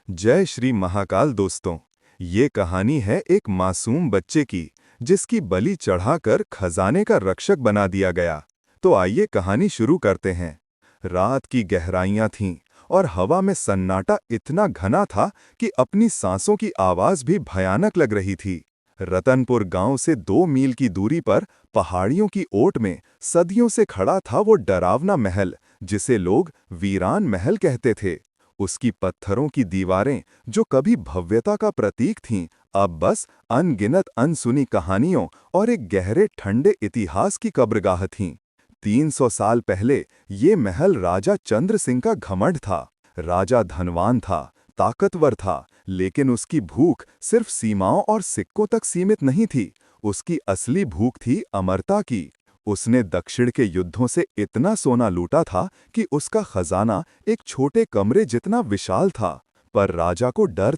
जय श्री महाकाल दोस्तों। ये कहानी है एक मासूम बच्चे की जिसकी बलि चढ़ाकर खजाने का रक्षक बना दिया गया। तो आइए कहानी शुरू करते हैं। रात की गहराइयां थीं और हवा में सन्नाटा इतना घना था कि अपनी सांसों की आवाज भी भयानक लग रही थी। रतनपुर गांव से 2 मील की दूरी पर पहाड़ियों की ओट में सदियों से खड़ा था वो डरावना महल जिसे लोग वीरान महल कहते थे। उसकी पत्थरों की दीवारें जो कभी भव्यता का प्रतीक थीं, अब बस अनगिनत अनसुनी कहानियों और एक गहरे ठंडे इतिहास की कब्रगाह थीं। 300 साल पहले ये महल राजा चंद्र सिंह का घमंड था। राजा धनवान था, ताकतवर था, लेकिन उसकी भूख सिर्फ सीमाओं और सिक्कों तक सीमित नहीं थी। उसकी असली भूख थी अमरता की। उसने दक्षिण के युद्धों से इतना सोना लूटा था कि उसका खजाना एक छोटे कमरे जितना विशाल था। पर राजा को डर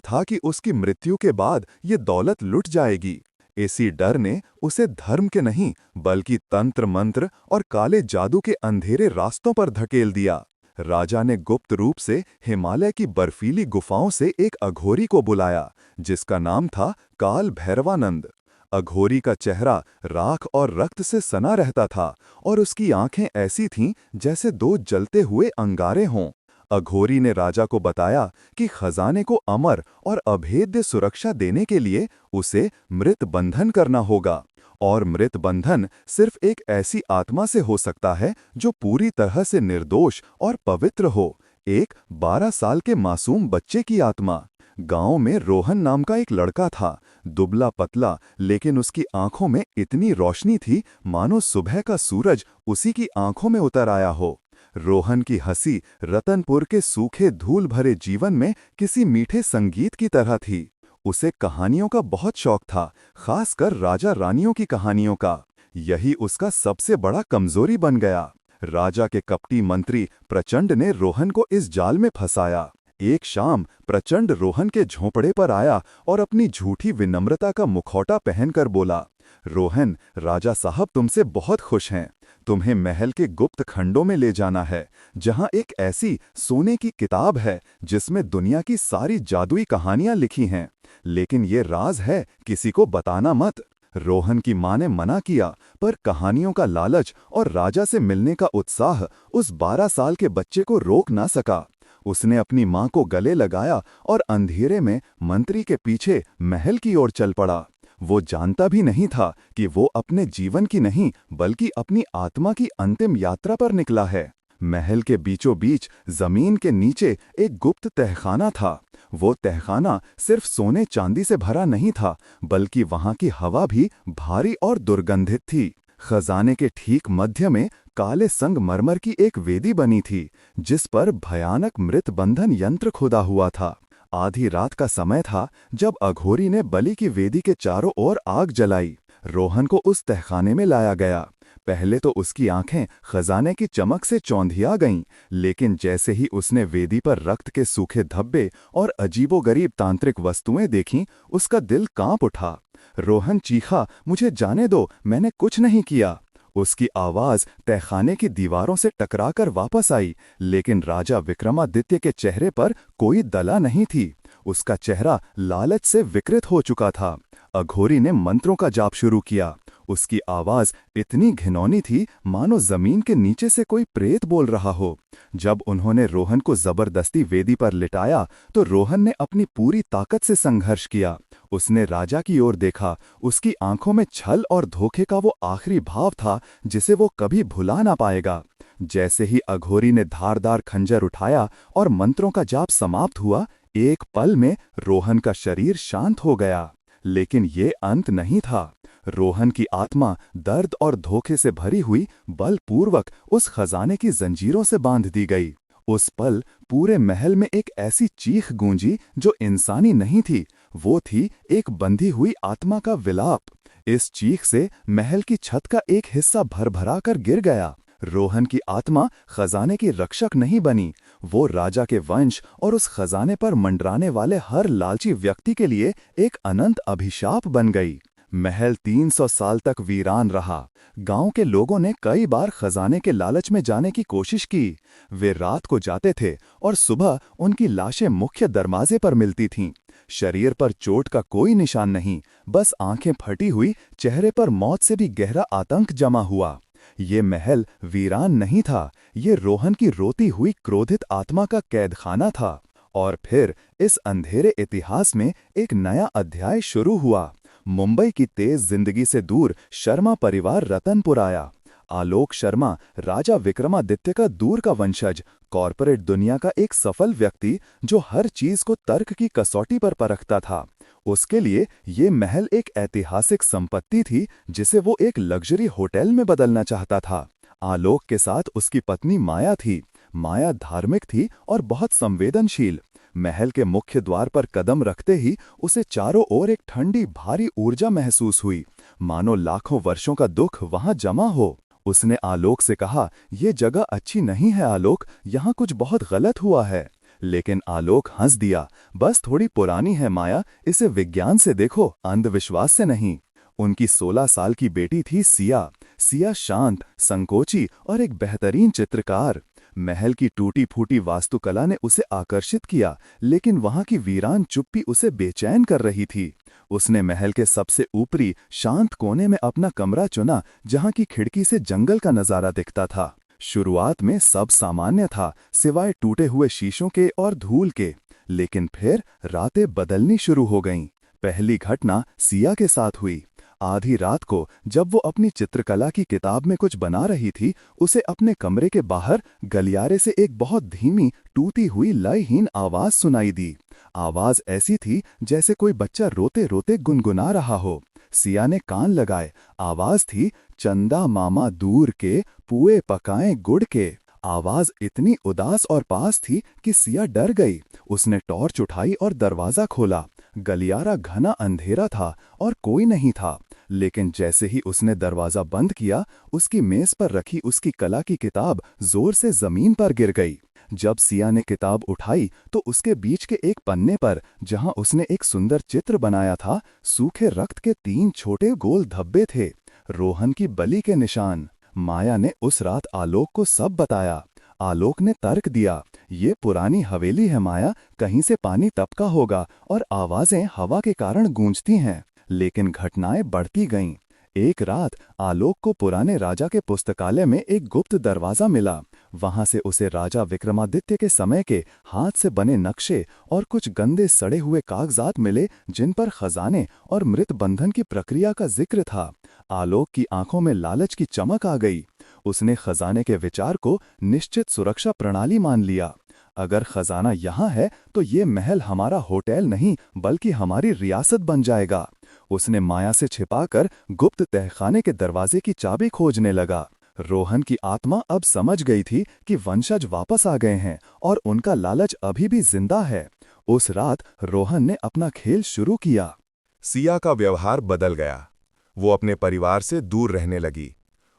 था कि उसकी मृत्यु के बाद ये दौलत लुट जाएगी। इसी डर ने उसे धर्म के नहीं बल्कि तंत्र मंत्र और काले जादू के अंधेरे रास्तों पर धकेल दिया। राजा ने गुप्त रूप से हिमालय की बर्फीली गुफाओं से एक अघोरी को बुलाया जिसका नाम था काल भैरवानंद। अघोरी का चेहरा राख और रक्त से सना रहता था और उसकी आंखें ऐसी थीं जैसे 2 जलते हुए अंगारे हों। अघोरी ने राजा को बताया कि खजाने को अमर और अभेद्य सुरक्षा देने के लिए उसे मृत बंधन करना होगा, और मृत बंधन सिर्फ एक ऐसी आत्मा से हो सकता है जो पूरी तरह से निर्दोष और पवित्र हो, एक 12 साल के मासूम बच्चे की आत्मा। गांव में रोहन नाम का एक लड़का था, दुबला पतला, लेकिन उसकी आंखों में इतनी रोशनी थी मानो सुबह का सूरज उसी की आंखों में उतर आया हो। रोहन की हंसी रतनपुर के सूखे धूल भरे जीवन में किसी मीठे संगीत की तरह थी। उसे कहानियों का बहुत शौक था, खासकर राजा रानियों की कहानियों का। यही उसका सबसे बड़ा कमजोरी बन गया। राजा के कपटी मंत्री प्रचंड ने रोहन को इस जाल में फंसाया। एक शाम प्रचंड रोहन के झोंपड़े पर आया और अपनी झूठी विनम्रता का मुखौटा पहनकर बोला, रोहन, राजा साहब तुमसे बहुत खुश हैं। तुम्हें महल के गुप्त खंडों में ले जाना है, जहां एक ऐसी सोने की किताब है जिसमें दुनिया की सारी जादुई कहानियां लिखी हैं। लेकिन ये राज है, किसी को बताना मत। रोहन की मां ने मना किया, पर कहानियों का लालच और राजा से मिलने का उत्साह उस 12 साल के बच्चे को रोक ना सका। उसने अपनी मां को गले लगाया और अंधेरे में मंत्री के पीछे महल की ओर चल पड़ा। वो जानता भी नहीं था कि वो अपने जीवन की नहीं बल्कि अपनी आत्मा की अंतिम यात्रा पर निकला है। महल के बीचों बीच जमीन के नीचे एक गुप्त तहखाना था। वो तहखाना सिर्फ सोने चांदी से भरा नहीं था, बल्कि वहां की हवा भी भारी और दुर्गंधित थी। खजाने के ठीक मध्य में काले संगमरमर की एक वेदी बनी थी जिस पर भयानक मृत बंधन यंत्र खुदा हुआ था। आधी रात का समय था जब अघोरी ने बलि की वेदी के चारों ओर आग जलाई। रोहन को उस तहखाने में लाया गया। पहले तो उसकी आंखें खजाने की चमक से चौंधिया गईं, लेकिन जैसे ही उसने वेदी पर रक्त के सूखे धब्बे और अजीबोगरीब तांत्रिक वस्तुएं देखीं, उसका दिल कांप उठा। रोहन चीखा, मुझे जाने दो, मैंने कुछ नहीं किया। उसकी आवाज तहखाने की दीवारों से टकराकर वापस आई, लेकिन राजा विक्रमादित्य के चेहरे पर कोई दला नहीं थी। उसका चेहरा लालच से विकृत हो चुका था। अघोरी ने मंत्रों का जाप शुरू किया। उसकी आवाज इतनी घिनौनी थी मानो जमीन के नीचे से कोई प्रेत बोल रहा हो। जब उन्होंने रोहन को जबरदस्ती वेदी पर लिटाया तो रोहन ने अपनी पूरी ताकत से संघर्ष किया। उसने राजा की ओर देखा। उसकी आंखों में छल और धोखे का वो आखिरी भाव था जिसे वो कभी भुला ना पाएगा। जैसे ही अघोरी ने धारदार खंजर उठाया और मंत्रों का जाप समाप्त हुआ, एक पल में रोहन का शरीर शांत हो गया। लेकिन ये अंत नहीं था। रोहन की आत्मा दर्द और धोखे से भरी हुई बलपूर्वक उस खजाने की जंजीरों से बांध दी गई। उस पल पूरे महल में एक ऐसी चीख गूंजी जो इंसानी नहीं थी, वो थी एक बंधी हुई आत्मा का विलाप। इस चीख से महल की छत का एक हिस्सा भरभरा कर गिर गया। रोहन की आत्मा खजाने की रक्षक नहीं बनी, वो राजा के वंश और उस खजाने पर मंडराने वाले हर लालची व्यक्ति के लिए एक अनंत अभिशाप बन गई। महल 300 साल तक वीरान रहा। गांव के लोगों ने कई बार खजाने के लालच में जाने की कोशिश की। वे रात को जाते थे और सुबह उनकी लाशें मुख्य दरवाजे पर मिलती थीं। शरीर पर चोट का कोई निशान नहीं, बस आंखें फटी हुई, चेहरे पर मौत से भी गहरा आतंक जमा हुआ। ये महल वीरान नहीं था, ये रोहन की रोती हुई क्रोधित आत्मा का कैदखाना था। और फिर इस अंधेरे इतिहास में एक नया अध्याय शुरू हुआ। मुंबई की तेज जिंदगी से दूर शर्मा परिवार रतनपुर आया। आलोक शर्मा राजा विक्रमादित्य का दूर का वंशज, कॉरपोरेट दुनिया का एक सफल व्यक्ति जो हर चीज को तर्क की कसौटी पर परखता था। उसके लिए ये महल एक ऐतिहासिक संपत्ति थी जिसे वो एक लग्जरी होटल में बदलना चाहता था। आलोक के साथ उसकी पत्नी माया थी। माया धार्मिक थी और बहुत संवेदनशील। महल के मुख्य द्वार पर कदम रखते ही उसे चारों ओर एक ठंडी भारी ऊर्जा महसूस हुई, मानो लाखों वर्षों का दुख वहां जमा हो। उसने आलोक से कहा, "ये जगह अच्छी नहीं है आलोक, यहाँ कुछ बहुत गलत हुआ है।" लेकिन आलोक हंस दिया, "बस थोड़ी पुरानी है माया, इसे विज्ञान से देखो, अंधविश्वास से नहीं।" उनकी 16 साल की बेटी थी सिया। सिया शांत, संकोची और एक बेहतरीन चित्रकार। महल की टूटी फूटी वास्तुकला ने उसे आकर्षित किया, लेकिन वहां की वीरान चुप्पी उसे बेचैन कर रही थी। उसने महल के सबसे ऊपरी शांत कोने में अपना कमरा चुना, जहां की खिड़की से जंगल का नजारा दिखता था। शुरुआत में सब सामान्य था, सिवाय टूटे हुए शीशों के और धूल के। लेकिन फिर रातें बदलनी शुरू हो गईं। पहली घटना सिया के साथ हुई। आधी रात को जब वो अपनी चित्रकला की किताब में कुछ बना रही थी, उसे अपने कमरे के बाहर गलियारे से एक बहुत धीमी टूटी हुई लयहीन आवाज सुनाई दी। आवाज ऐसी थी जैसे कोई बच्चा रोते रोते गुनगुना रहा हो। सिया ने कान लगाए। आवाज थी, "चंदा मामा दूर के, पुए पकाएं गुड़ के।" आवाज इतनी उदास और पास थी कि सिया डर गई। उसने टॉर्च उठाई और दरवाजा खोला। गलियारा घना अंधेरा था और कोई नहीं था। लेकिन जैसे ही उसने दरवाजा बंद किया, उसकी मेज पर रखी उसकी कला की किताब जोर से जमीन पर गिर गई। जब सिया ने किताब उठाई तो उसके बीच के एक पन्ने पर, जहां उसने एक सुंदर चित्र बनाया था, सूखे रक्त के 3 छोटे गोल धब्बे थे, रोहन की बलि के निशान। माया ने उस रात आलोक को सब बताया। आलोक ने तर्क दिया, "ये पुरानी हवेली है माया, कहीं से पानी टपका होगा और आवाजें हवा के कारण गूंजती हैं।" लेकिन घटनाएं बढ़ती गईं। एक रात आलोक को पुराने राजा के पुस्तकालय में एक गुप्त दरवाजा मिला। वहां से उसे राजा विक्रमादित्य के समय के हाथ से बने नक्शे और कुछ गंदे सड़े हुए कागजात मिले, जिन पर खजाने और मृत बंधन की प्रक्रिया का जिक्र था। आलोक की आंखों में लालच की चमक आ गई। उसने खजाने के विचार को निश्चित सुरक्षा प्रणाली मान लिया। अगर खजाना यहाँ है तो ये महल हमारा होटल नहीं बल्कि हमारी रियासत बन जाएगा। उसने माया से छिपाकर गुप्त तहखाने के दरवाजे की चाबी खोजने लगा। रोहन की आत्मा अब समझ गई थी कि वंशज वापस आ गए हैं और उनका लालच अभी भी जिंदा है। उस रात रोहन ने अपना खेल शुरू किया। सिया का व्यवहार बदल गया। वो अपने परिवार से दूर रहने लगी।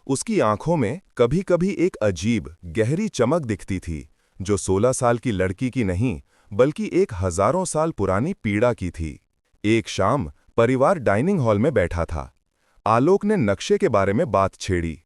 उसकी आंखों में कभी कभी एक अजीब गहरी चमक दिखती थी, जो 16 साल की लड़की की नहीं बल्कि एक हजारों साल पुरानी पीड़ा की थी। एक शाम परिवार डाइनिंग हॉल में बैठा था। आलोक ने नक्शे के बारे में बात छेड़ी।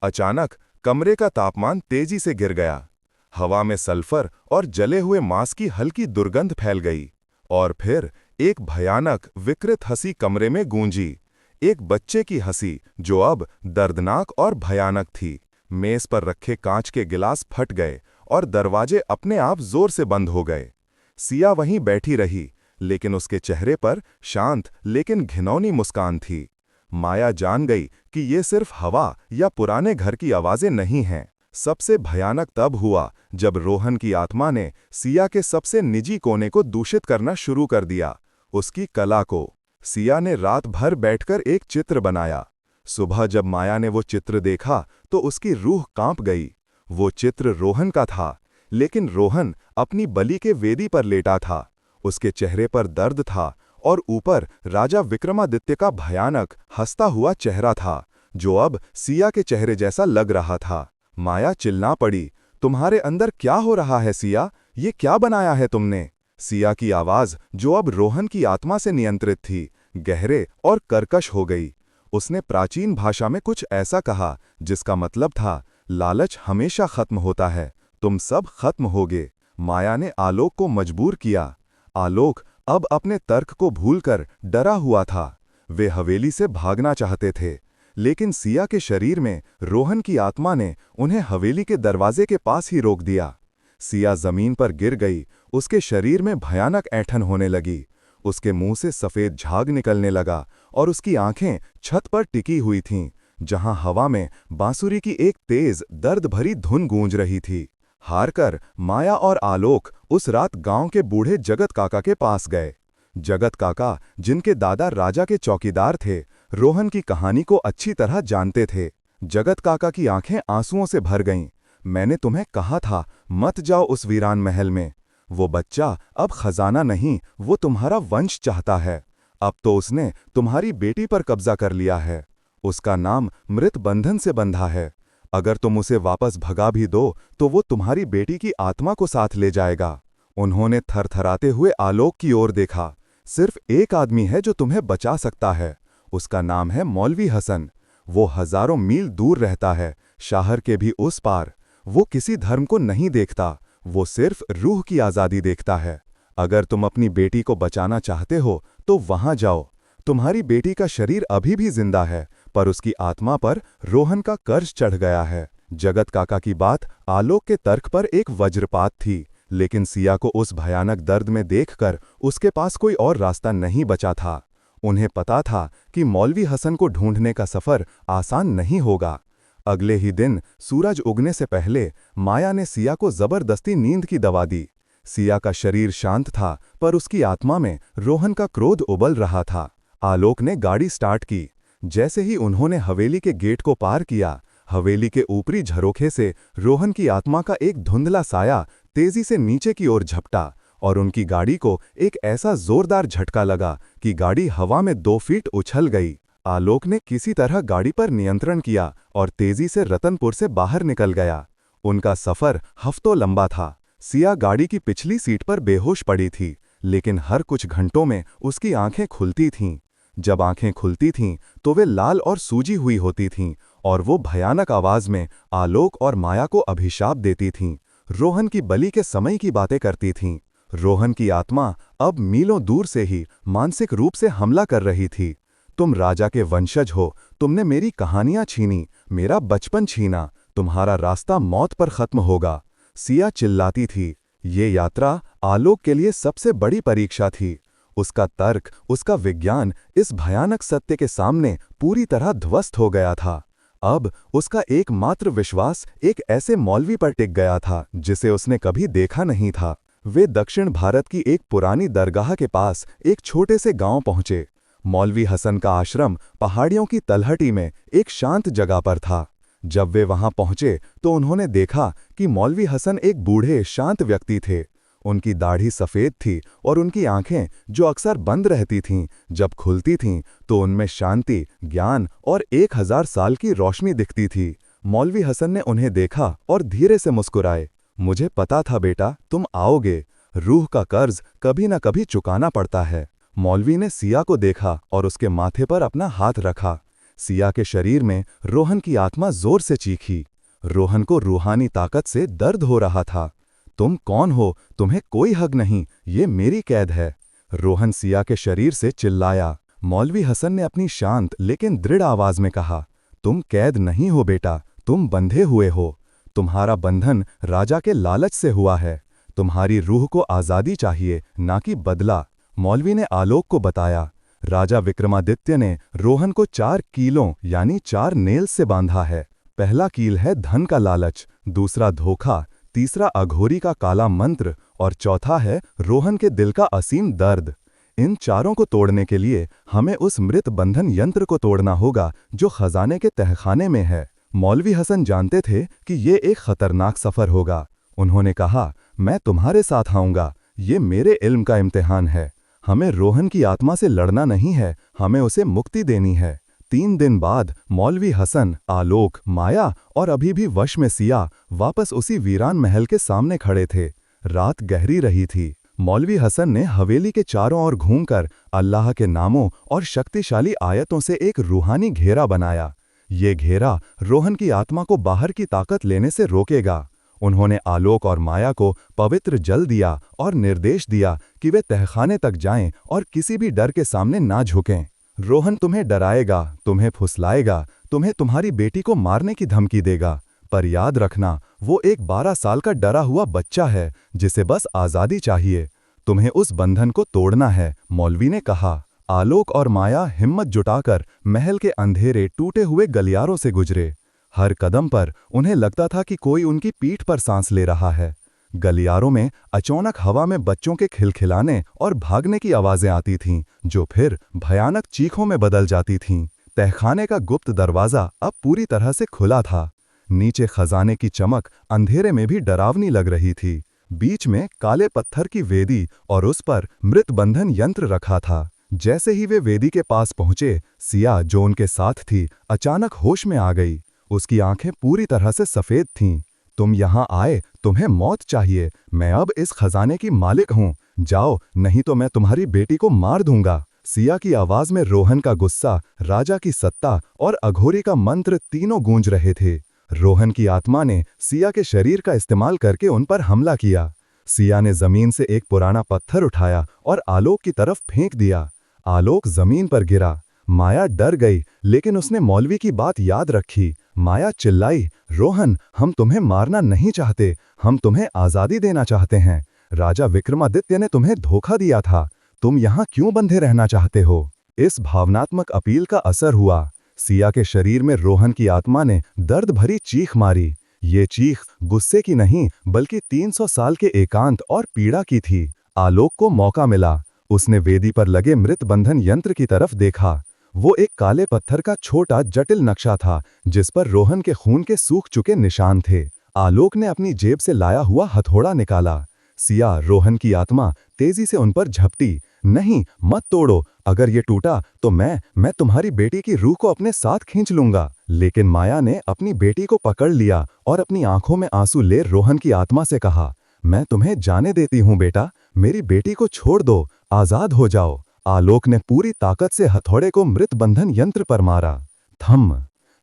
अचानक कमरे का तापमान तेजी से गिर गया। हवा में सल्फर और जले हुए मांस की हल्की दुर्गंध फैल गई। और फिर एक भयानक विकृत हंसी कमरे में गूंजी, एक बच्चे की हंसी जो अब दर्दनाक और भयानक थी। मेज पर रखे कांच के गिलास फट गए और दरवाजे अपने आप जोर से बंद हो गए। सिया वहीं बैठी रही, लेकिन उसके चेहरे पर शांत लेकिन घिनौनी मुस्कान थी। माया जान गई कि ये सिर्फ हवा या पुराने घर की आवाजें नहीं हैं। सबसे भयानक तब हुआ जब रोहन की आत्मा ने सिया के सबसे निजी कोने को दूषित करना शुरू कर दिया, उसकी कला को। सिया ने रात भर बैठकर एक चित्र बनाया। सुबह जब माया ने वो चित्र देखा तो उसकी रूह कांप गई। वो चित्र रोहन का था, लेकिन रोहन अपनी बलि के वेदी पर लेटा था। उसके चेहरे पर दर्द था और ऊपर राजा विक्रमादित्य का भयानक हंसता हुआ चेहरा था, जो अब सिया के चेहरे जैसा लग रहा था। माया चिल्ला पड़ी, "तुम्हारे अंदर क्या हो रहा है सिया? ये क्या बनाया है तुमने?" सिया की आवाज, जो अब रोहन की आत्मा से नियंत्रित थी, गहरे और कर्कश हो गई। उसने प्राचीन भाषा में कुछ ऐसा कहा जिसका मतलब था, लालच हमेशा खत्म होता है, तुम सब खत्म होगे। माया ने आलोक को मजबूर किया। आलोक अब अपने तर्क को भूलकर डरा हुआ था। वे हवेली से भागना चाहते थे, लेकिन सिया के शरीर में रोहन की आत्मा ने उन्हें हवेली के दरवाजे के पास ही रोक दिया। सिया जमीन पर गिर गई, उसके शरीर में भयानक ऐंठन होने लगी। उसके मुंह से सफेद झाग निकलने लगा और उसकी आंखें छत पर टिकी हुई थीं, जहां हवा में बांसुरी की एक तेज दर्द भरी धुन गूंज रही थी। हारकर माया और आलोक उस रात गांव के बूढ़े जगत काका के पास गए। जगत काका, जिनके दादा राजा के चौकीदार थे, रोहन की कहानी को अच्छी तरह जानते थे। जगत काका की आंखें आंसुओं से भर गईं। मैंने तुम्हें कहा था, मत जाओ उस वीरान महल में। वो बच्चा अब खजाना नहीं, वो तुम्हारा वंश चाहता है। अब तो उसने तुम्हारी बेटी पर कब्जा कर लिया है। उसका नाम मृत बंधन से बंधा है। अगर तुम उसे वापस भगा भी दो तो वो तुम्हारी बेटी की आत्मा को साथ ले जाएगा। उन्होंने थरथराते हुए आलोक की ओर देखा। सिर्फ एक आदमी है जो तुम्हें बचा सकता है। उसका नाम है मौलवी हसन। वो हजारों मील दूर रहता है, शहर के भी उस पार। वो किसी धर्म को नहीं देखता, वो सिर्फ रूह की आज़ादी देखता है। अगर तुम अपनी बेटी को बचाना चाहते हो तो वहां जाओ। तुम्हारी बेटी का शरीर अभी भी जिंदा है, पर उसकी आत्मा पर रोहन का कर्ज चढ़ गया है। जगत काका की बात आलोक के तर्क पर एक वज्रपात थी, लेकिन सिया को उस भयानक दर्द में देखकर उसके पास कोई और रास्ता नहीं बचा था। उन्हें पता था कि मौलवी हसन को ढूंढने का सफर आसान नहीं होगा। अगले ही दिन सूरज उगने से पहले माया ने सिया को जबरदस्ती नींद की दवा दी। सिया का शरीर शांत था, पर उसकी आत्मा में रोहन का क्रोध उबल रहा था। आलोक ने गाड़ी स्टार्ट की। जैसे ही उन्होंने हवेली के गेट को पार किया, हवेली के ऊपरी झरोखे से रोहन की आत्मा का एक धुंधला साया तेजी से नीचे की ओर झपटा और उनकी गाड़ी को एक ऐसा जोरदार झटका लगा कि गाड़ी हवा में 2 फीट उछल गई। आलोक ने किसी तरह गाड़ी पर नियंत्रण किया और तेजी से रतनपुर से बाहर निकल गया। उनका सफर हफ्तों लंबा था। सिया गाड़ी की पिछली सीट पर बेहोश पड़ी थी, लेकिन हर कुछ घंटों में उसकी आंखें खुलती थीं। जब आंखें खुलती थीं तो वे लाल और सूजी हुई होती थीं और वो भयानक आवाज में आलोक और माया को अभिशाप देती थीं। रोहन की बलि के समय की बातें करती थीं। रोहन की आत्मा अब मीलों दूर से ही मानसिक रूप से हमला कर रही थी। तुम राजा के वंशज हो, तुमने मेरी कहानियां छीनी, मेरा बचपन छीना, तुम्हारा रास्ता मौत पर खत्म होगा। सिया चिल्लाती थी। ये यात्रा आलोक के लिए सबसे बड़ी परीक्षा थी। उसका तर्क, उसका विज्ञान इस भयानक सत्य के सामने पूरी तरह ध्वस्त हो गया था। अब उसका एकमात्र विश्वास एक ऐसे मौलवी पर टिक गया था जिसे उसने कभी देखा नहीं था। वे दक्षिण भारत की एक पुरानी दरगाह के पास एक छोटे से गांव पहुंचे। मौलवी हसन का आश्रम पहाड़ियों की तलहटी में एक शांत जगह पर था। जब वे वहां पहुंचे तो उन्होंने देखा कि मौलवी हसन एक बूढ़े शांत व्यक्ति थे। उनकी दाढ़ी सफ़ेद थी और उनकी आंखें, जो अक्सर बंद रहती थीं, जब खुलती थीं तो उनमें शांति, ज्ञान और 1000 साल की रोशनी दिखती थी। मौलवी हसन ने उन्हें देखा और धीरे से मुस्कुराए। मुझे पता था बेटा, तुम आओगे। रूह का कर्ज कभी न कभी चुकाना पड़ता है। मौलवी ने सिया को देखा और उसके माथे पर अपना हाथ रखा। सिया के शरीर में रोहन की आत्मा जोर से चीखी। रोहन को रूहानी ताकत से दर्द हो रहा था। तुम कौन हो? तुम्हें कोई हक नहीं, ये मेरी कैद है। रोहन सिया के शरीर से चिल्लाया। मौलवी हसन ने अपनी शांत लेकिन दृढ़ आवाज में कहा, तुम कैद नहीं हो बेटा, तुम बंधे हुए हो। तुम्हारा बंधन राजा के लालच से हुआ है। तुम्हारी रूह को आज़ादी चाहिए, ना कि बदला। मौलवी ने आलोक को बताया। राजा विक्रमादित्य ने रोहन को 4 कीलों यानी 4 नेल्स से बांधा है। पहला कील है धन का लालच, दूसरा धोखा, तीसरा अघोरी का काला मंत्र और चौथा है रोहन के दिल का असीम दर्द। इन चारों को तोड़ने के लिए हमें उस मृत बंधन यंत्र को तोड़ना होगा जो खजाने के तहखाने में है। मौलवी हसन जानते थे कि ये एक खतरनाक सफर होगा। उन्होंने कहा, मैं तुम्हारे साथ आऊंगा, ये मेरे इल्म का इम्तिहान है। हमें रोहन की आत्मा से लड़ना नहीं है, हमें उसे मुक्ति देनी है। 3 दिन बाद मौलवी हसन, आलोक, माया और अभी भी वश में सिया वापस उसी वीरान महल के सामने खड़े थे। रात गहरी रही थी। मौलवी हसन ने हवेली के चारों ओर घूमकर अल्लाह के नामों और शक्तिशाली आयतों से एक रूहानी घेरा बनाया। ये घेरा रोहन की आत्मा को बाहर की ताकत लेने से रोकेगा। उन्होंने आलोक और माया को पवित्र जल दिया और निर्देश दिया कि वे तहखाने तक जाएं और किसी भी डर के सामने ना झुकें। रोहन तुम्हें डराएगा, तुम्हें फुसलाएगा, तुम्हें तुम्हारी बेटी को मारने की धमकी देगा, पर याद रखना वो एक 12 साल का डरा हुआ बच्चा है जिसे बस आज़ादी चाहिए। तुम्हें उस बंधन को तोड़ना है, मौलवी ने कहा। आलोक और माया हिम्मत जुटाकर महल के अंधेरे टूटे हुए गलियारों से गुजरे। हर कदम पर उन्हें लगता था कि कोई उनकी पीठ पर सांस ले रहा है। गलियारों में अचानक हवा में बच्चों के खिलखिलाने और भागने की आवाजें आती थीं, जो फिर भयानक चीखों में बदल जाती थीं। तहखाने का गुप्त दरवाजा अब पूरी तरह से खुला था। नीचे खजाने की चमक अंधेरे में भी डरावनी लग रही थी। बीच में काले पत्थर की वेदी और उस पर मृत बंधन यंत्र रखा था। जैसे ही वे वेदी के पास पहुंचे, सिया जो उनके साथ थी अचानक होश में आ गई। उसकी आंखें पूरी तरह से सफेद थीं। तुम यहां आए, तुम्हें मौत चाहिए। मैं अब इस खजाने की मालिक हूं। जाओ, नहीं तो मैं तुम्हारी बेटी को मार दूंगा। सिया की आवाज में रोहन का गुस्सा, राजा की सत्ता और अघोरी का मंत्र तीनों गूंज रहे थे। रोहन की आत्मा ने सिया के शरीर का इस्तेमाल करके उन पर हमला किया। सिया ने जमीन से एक पुराना पत्थर उठाया और आलोक की तरफ फेंक दिया। आलोक जमीन पर गिरा। माया डर गई, लेकिन उसने मौलवी की बात याद रखी। माया चिल्लाई, रोहन, हम तुम्हें मारना नहीं चाहते, हम तुम्हें आज़ादी देना चाहते हैं। राजा विक्रमादित्य ने तुम्हें धोखा दिया था। तुम यहाँ क्यों बंधे रहना चाहते हो? इस भावनात्मक अपील का असर हुआ। सिया के शरीर में रोहन की आत्मा ने दर्द भरी चीख मारी। ये चीख गुस्से की नहीं, बल्कि 300 साल के एकांत और पीड़ा की थी। आलोक को मौका मिला। उसने वेदी पर लगे मृत बंधन यंत्र की तरफ देखा। वो एक काले पत्थर का छोटा जटिल नक्शा था, जिस पर रोहन के खून के सूख चुके निशान थे। आलोक ने अपनी जेब से लाया हुआ हथौड़ा निकाला। सिया, रोहन की आत्मा, तेजी से उन पर झपटी। नहीं, मत तोड़ो। अगर ये टूटा तो मैं तुम्हारी बेटी की रूह को अपने साथ खींच लूंगा। लेकिन माया ने अपनी बेटी को पकड़ लिया और अपनी आंखों में आंसू ले रोहन की आत्मा से कहा, मैं तुम्हें जाने देती हूँ बेटा, मेरी बेटी को छोड़ दो, आजाद हो जाओ। आलोक ने पूरी ताकत से हथौड़े को मृत बंधन यंत्र पर मारा। थम।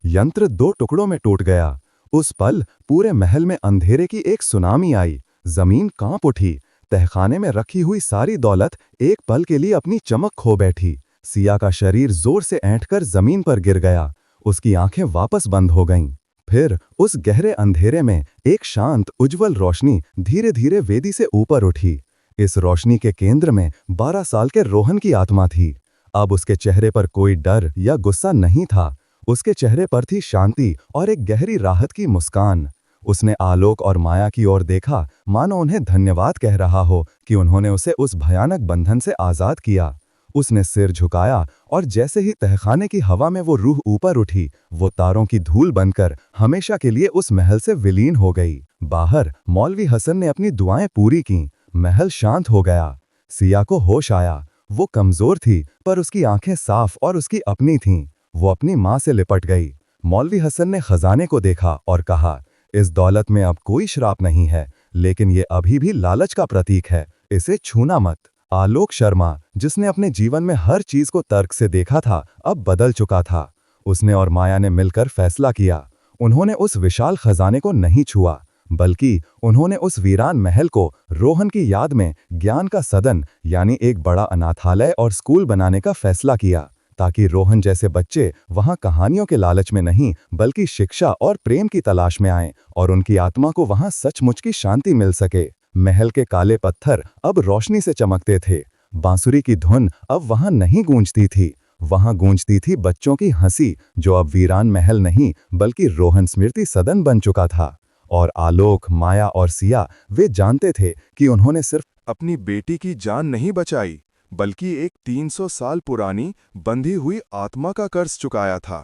यंत्र 2 टुकड़ों में टूट गया। उस पल पूरे महल में अंधेरे की एक सुनामी आई। जमीन कांप उठी। तहखाने में रखी हुई सारी दौलत एक पल के लिए अपनी चमक खो बैठी। सिया का शरीर जोर से ऐंठकर जमीन पर गिर गया। उसकी आंखें वापस बंद हो गईं। फिर उस गहरे अंधेरे में एक शांत उज्जवल रोशनी धीरे धीरे वेदी से ऊपर उठी। इस रोशनी के केंद्र में 12 साल के रोहन की आत्मा थी। अब उसके चेहरे पर कोई डर या गुस्सा नहीं था। उसके चेहरे पर थी शांति और एक गहरी राहत की मुस्कान। उसने आलोक और माया की ओर देखा, मानो उन्हें धन्यवाद कह रहा हो कि उन्होंने उसे उस भयानक बंधन से आजाद किया। उसने सिर झुकाया और जैसे ही तहखाने की हवा में वो रूह ऊपर उठी, वो तारों की धूल बनकर हमेशा के लिए उस महल से विलीन हो गई। बाहर मौलवी हसन ने अपनी दुआएं पूरी कीं। महल शांत हो गया। सिया को होश आया। वो कमजोर थी, पर उसकी आंखें साफ और उसकी अपनी थीं। वो अपनी माँ से लिपट गई। मौलवी हसन ने खजाने को देखा और कहा, इस दौलत में अब कोई श्राप नहीं है, लेकिन ये अभी भी लालच का प्रतीक है, इसे छूना मत। आलोक शर्मा, जिसने अपने जीवन में हर चीज को तर्क से देखा था, अब बदल चुका था। उसने और माया ने मिलकर फैसला किया। उन्होंने उस विशाल खजाने को नहीं छुआ, बल्कि उन्होंने उस वीरान महल को रोहन की याद में ज्ञान का सदन यानी एक बड़ा अनाथालय और स्कूल बनाने का फैसला किया, ताकि रोहन जैसे बच्चे वहां कहानियों के लालच में नहीं, बल्कि शिक्षा और प्रेम की तलाश में आएं और उनकी आत्मा को वहां सचमुच की शांति मिल सके। महल के काले पत्थर अब रोशनी से चमकते थे। बांसुरी की धुन अब वहां नहीं गूंजती थी। वहां गूंजती थी बच्चों की हंसी, जो अब वीरान महल नहीं, बल्कि रोहन स्मृति सदन बन चुका था। और आलोक, माया और सिया, वे जानते थे कि उन्होंने सिर्फ अपनी बेटी की जान नहीं बचाई, बल्कि एक 300 साल पुरानी बंधी हुई आत्मा का कर्ज चुकाया था।